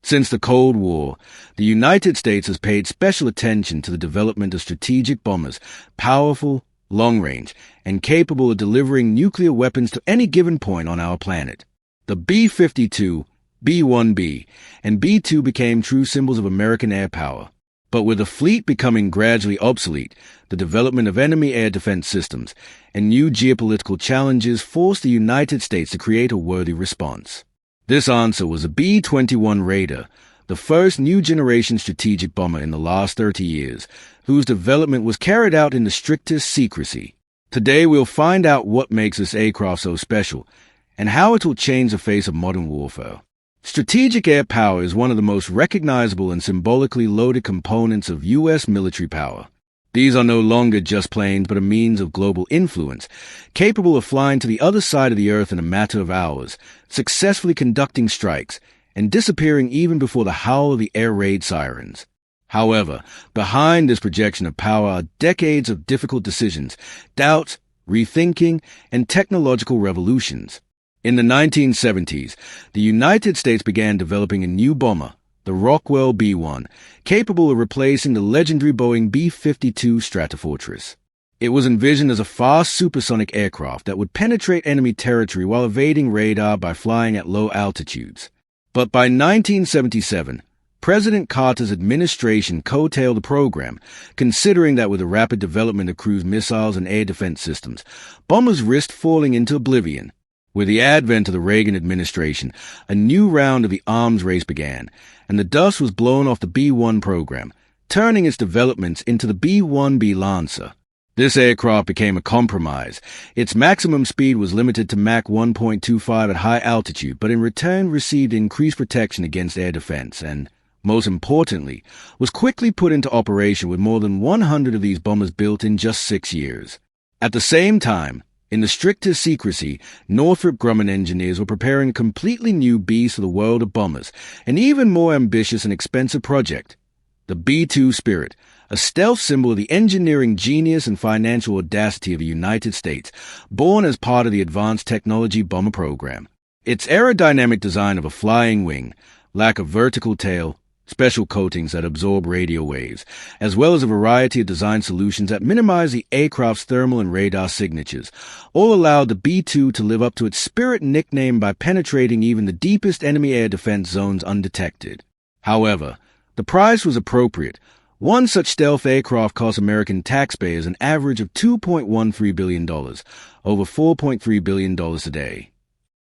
Since the Cold War, the United States has paid special attention to the development of strategic bombers, powerful, long-range, and capable of delivering nuclear weapons to any given point on our planet. The B-52, B-1B, and B-2 became true symbols of American air power. But with the fleet becoming gradually obsolete, the development of enemy air defense systems and new geopolitical challenges forced the United States to create a worthy response. This answer was a B-21 Raider, the first new-generation strategic bomber in the last 30 years, whose development was carried out in the strictest secrecy. Today we'll find out what makes this aircraft so special, and how it will change the face of modern warfare. Strategic air power is one of the most recognizable and symbolically loaded components of U.S. military power. These are no longer just planes but a means of global influence, capable of flying to the other side of the earth in a matter of hours, successfully conducting strikes, and disappearing even before the howl of the air raid sirens. However, behind this projection of power are decades of difficult decisions, doubts, rethinking, and technological revolutions. In the 1970s, the United States began developing a new bomber, the Rockwell B-1, capable of replacing the legendary Boeing B-52 Stratofortress. It was envisioned as a fast supersonic aircraft that would penetrate enemy territory while evading radar by flying at low altitudes. But by 1977, President Carter's administration coattailed the program, considering that with the rapid development of cruise missiles and air defense systems, bombers risked falling into oblivion. With the advent of the Reagan administration, a new round of the arms race began, and the dust was blown off the B-1 program, turning its developments into the B-1B Lancer. This aircraft became a compromise. Its maximum speed was limited to Mach 1.25 at high altitude, but in return received increased protection against air defense and, most importantly, was quickly put into operation with more than 100 of these bombers built in just 6 years. At the same time, in the strictest secrecy, Northrop Grumman engineers were preparing a completely new beast for the world of bombers, an even more ambitious and expensive project, the B-2 Spirit, a stealth symbol of the engineering genius and financial audacity of the United States, born as part of the Advanced Technology Bomber Program. Its aerodynamic design of a flying wing, lack of vertical tail, special coatings that absorb radio waves, as well as a variety of design solutions that minimize the aircraft's thermal and radar signatures, all allowed the B-2 to live up to its Spirit nickname by penetrating even the deepest enemy air defense zones undetected. However, the price was appropriate. One such stealth aircraft cost American taxpayers an average of $2.13 billion, over $4.3 billion today.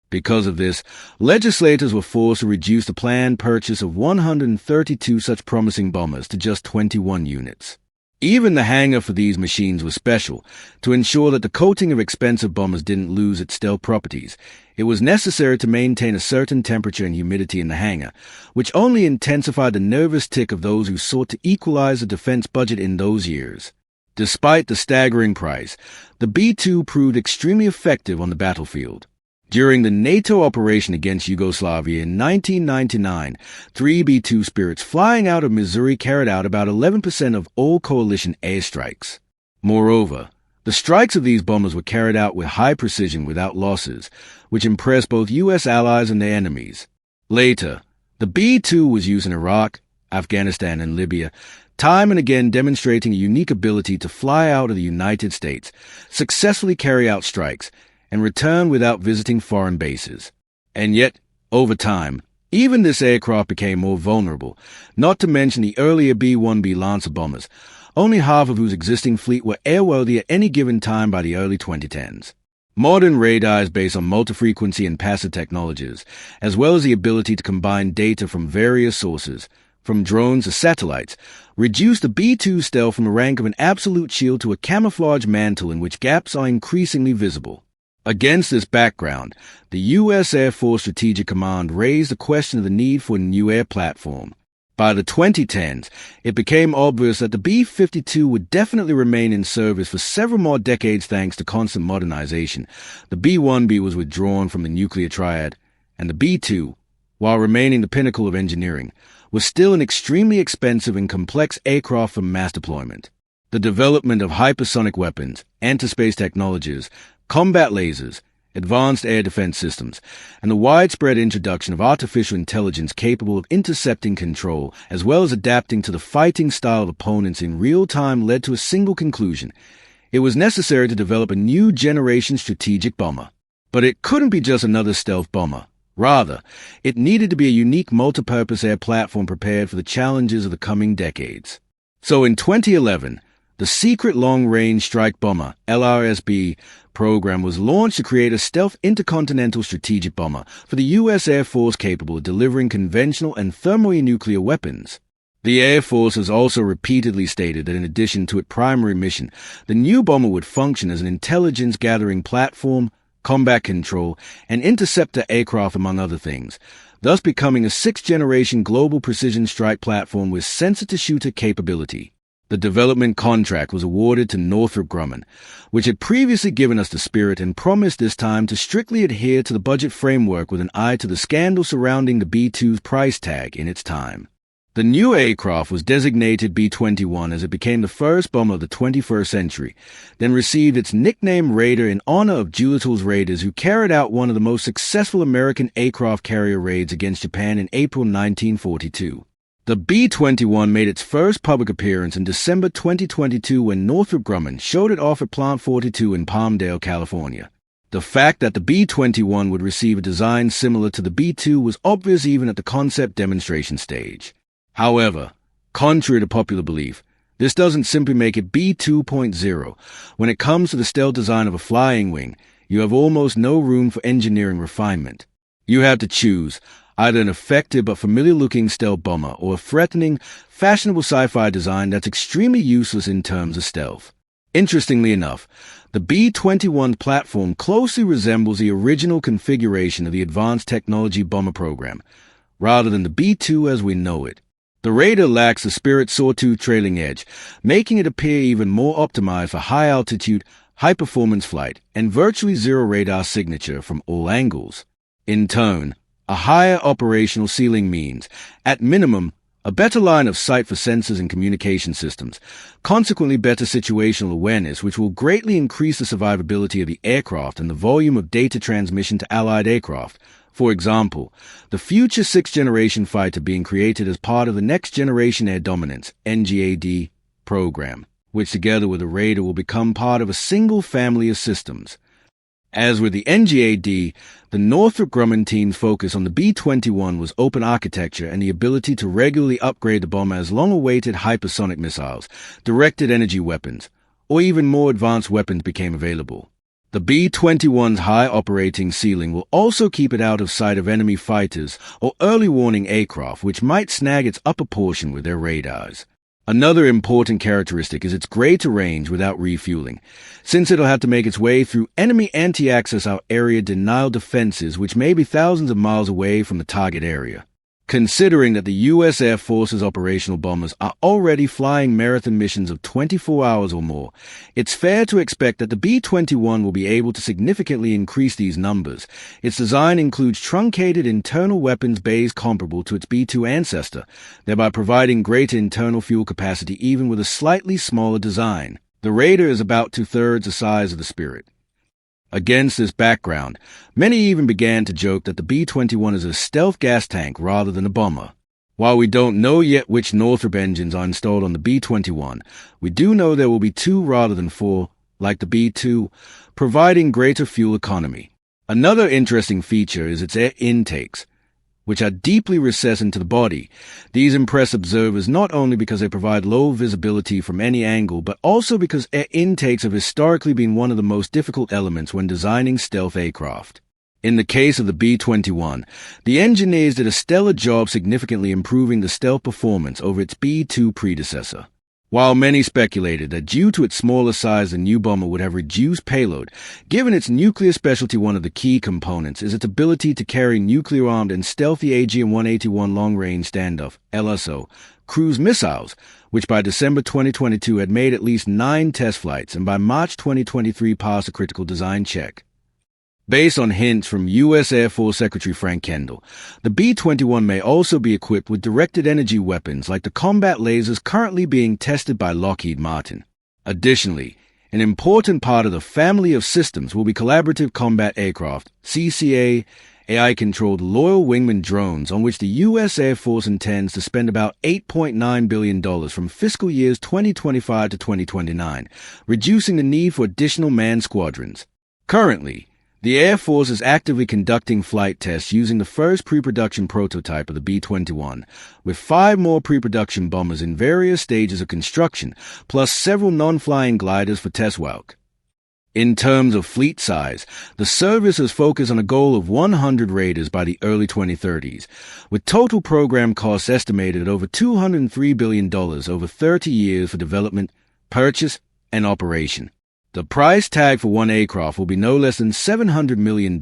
Because of this, legislators were forced to reduce the planned purchase of 132 such promising bombers to just 21 units. Even the hangar for these machines was special. To ensure that the coating of expensive bombers didn't lose its stealth properties, it was necessary to maintain a certain temperature and humidity in the hangar, which only intensified the nervous tic of those who sought to equalize the defense budget in those years. Despite the staggering price, the B-2 proved extremely effective on the battlefield. During the NATO operation against Yugoslavia in 1999, 3 B-2 Spirits flying out of Missouri carried out about 11% of all coalition airstrikes. Moreover, the strikes of these bombers were carried out with high precision without losses, which impressed both U.S. allies and their enemies. Later, the B-2 was used in Iraq, Afghanistan, and Libya, time and again demonstrating a unique ability to fly out of the United States, successfully carry out strikes, and return without visiting foreign bases. And yet, over time, even this aircraft became more vulnerable, not to mention the earlier B-1B Lancer bombers, only half of whose existing fleet were airworthy at any given time by the early 2010s. Modern radar is based on multi-frequency and passive technologies, as well as the ability to combine data from various sources, from drones to satellites, reduce the B-2 stealth from a rank of an absolute shield to a camouflage mantle in which gaps are increasingly visible. Against this background, the U.S. Air Force Strategic Command raised the question of the need for a new air platform. By the 2010s, it became obvious that the B-52 would definitely remain in service for several more decades thanks to constant modernization. The B-1B was withdrawn from the nuclear triad, and the B-2, while remaining the pinnacle of engineering, was still an extremely expensive and complex aircraft for mass deployment. The development of hypersonic weapons, anti-space technologies, combat lasers, advanced air defense systems, and the widespread introduction of artificial intelligence capable of intercepting control as well as adapting to the fighting style of opponents in real time led to a single conclusion. It was necessary to develop a new generation strategic bomber. But it couldn't be just another stealth bomber. Rather, it needed to be a unique multipurpose air platform prepared for the challenges of the coming decades. So in 2011, the Secret Long-Range Strike Bomber, LRSB, program was launched to create a stealth intercontinental strategic bomber for the U.S. Air Force capable of delivering conventional and thermonuclear weapons. The Air Force has also repeatedly stated that in addition to its primary mission, the new bomber would function as an intelligence-gathering platform, combat control, and interceptor aircraft, among other things, thus becoming a sixth-generation global precision strike platform with sensor-to-shooter capability. The development contract was awarded to Northrop Grumman, which had previously given us the Spirit and promised this time to strictly adhere to the budget framework with an eye to the scandal surrounding the B-2's price tag in its time. The new aircraft was designated B-21 as it became the first bomber of the 21st century, then received its nickname Raider in honor of Doolittle's Raiders, who carried out one of the most successful American aircraft carrier raids against Japan in April 1942. The B-21 made its first public appearance in December 2022 when Northrop Grumman showed it off at Plant 42 in Palmdale, California. The fact that the B-21 would receive a design similar to the B-2 was obvious even at the concept demonstration stage. However, contrary to popular belief, this doesn't simply make it B-2.0. When it comes to the stealth design of a flying wing, you have almost no room for engineering refinement. You have to choose either an effective but familiar-looking stealth bomber or a threatening, fashionable sci-fi design that's extremely useless in terms of stealth. Interestingly enough, the B-21 platform closely resembles the original configuration of the Advanced Technology Bomber program, rather than the B-2 as we know it. The Raider lacks the Spirit sawtooth trailing edge, making it appear even more optimized for high-altitude, high-performance flight, and virtually zero radar signature from all angles. In turn, a higher operational ceiling means, at minimum, a better line of sight for sensors and communication systems, consequently better situational awareness, which will greatly increase the survivability of the aircraft and the volume of data transmission to allied aircraft. For example, the future sixth-generation fighter being created as part of the Next Generation Air Dominance (NGAD) program, which together with the Raider will become part of a single family of systems. As with the NGAD, the Northrop Grumman team's focus on the B-21 was open architecture and the ability to regularly upgrade the bomber as long-awaited hypersonic missiles, directed energy weapons, or even more advanced weapons became available. The B-21's high operating ceiling will also keep it out of sight of enemy fighters or early warning aircraft which might snag its upper portion with their radars. Another important characteristic is its greater range without refueling, since it'll have to make its way through enemy anti-access out area denial defenses which may be thousands of miles away from the target area. Considering that the U.S. Air Force's operational bombers are already flying marathon missions of 24 hours or more, it's fair to expect that the B-21 will be able to significantly increase these numbers. Its design includes truncated internal weapons bays comparable to its B-2 ancestor, thereby providing greater internal fuel capacity even with a slightly smaller design. The Raider is about two-thirds the size of the Spirit. Against this background, many even began to joke that the B-21 is a stealth gas tank rather than a bomber. While we don't know yet which Northrop engines are installed on the B-21, we do know there will be 2 rather than 4, like the B-2, providing greater fuel economy. Another interesting feature is its air intakes, which are deeply recessed into the body. These impress observers not only because they provide low visibility from any angle, but also because air intakes have historically been one of the most difficult elements when designing stealth aircraft. In the case of the B-21, the engineers did a stellar job significantly improving the stealth performance over its B-2 predecessor. While many speculated that due to its smaller size the new bomber would have reduced payload, given its nuclear specialty one of the key components is its ability to carry nuclear-armed and stealthy AGM-181 long-range standoff, LSO, cruise missiles, which by December 2022 had made at least 9 test flights and by March 2023 passed a critical design check. Based on hints from U.S. Air Force Secretary Frank Kendall, the B-21 may also be equipped with directed energy weapons like the combat lasers currently being tested by Lockheed Martin. Additionally, An important part of the family of systems will be collaborative combat aircraft, CCA, AI-controlled loyal wingman drones on which the U.S. Air Force intends to spend about $8.9 billion from fiscal years 2025 to 2029, reducing the need for additional manned squadrons. Currently, the Air Force is actively conducting flight tests using the first pre-production prototype of the B-21, with 5 more pre-production bombers in various stages of construction, plus several non-flying gliders for test work. In terms of fleet size, the service is focused on a goal of 100 Raiders by the early 2030s, with total program costs estimated at over $203 billion over 30 years for development, purchase, and operation. The price tag for one aircraft will be no less than $700 million,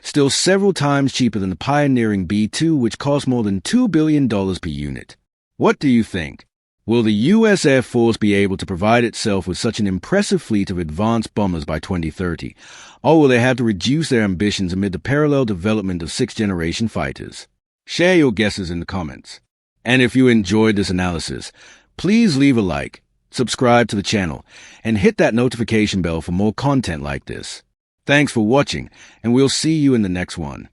still several times cheaper than the pioneering B-2, which cost more than $2 billion per unit. What do you think? Will the U.S. Air Force be able to provide itself with such an impressive fleet of advanced bombers by 2030, or will they have to reduce their ambitions amid the parallel development of 6th-generation fighters? Share your guesses in the comments. And if you enjoyed this analysis, please leave a like, subscribe to the channel, and hit that notification bell for more content like this. Thanks for watching, and we'll see you in the next one.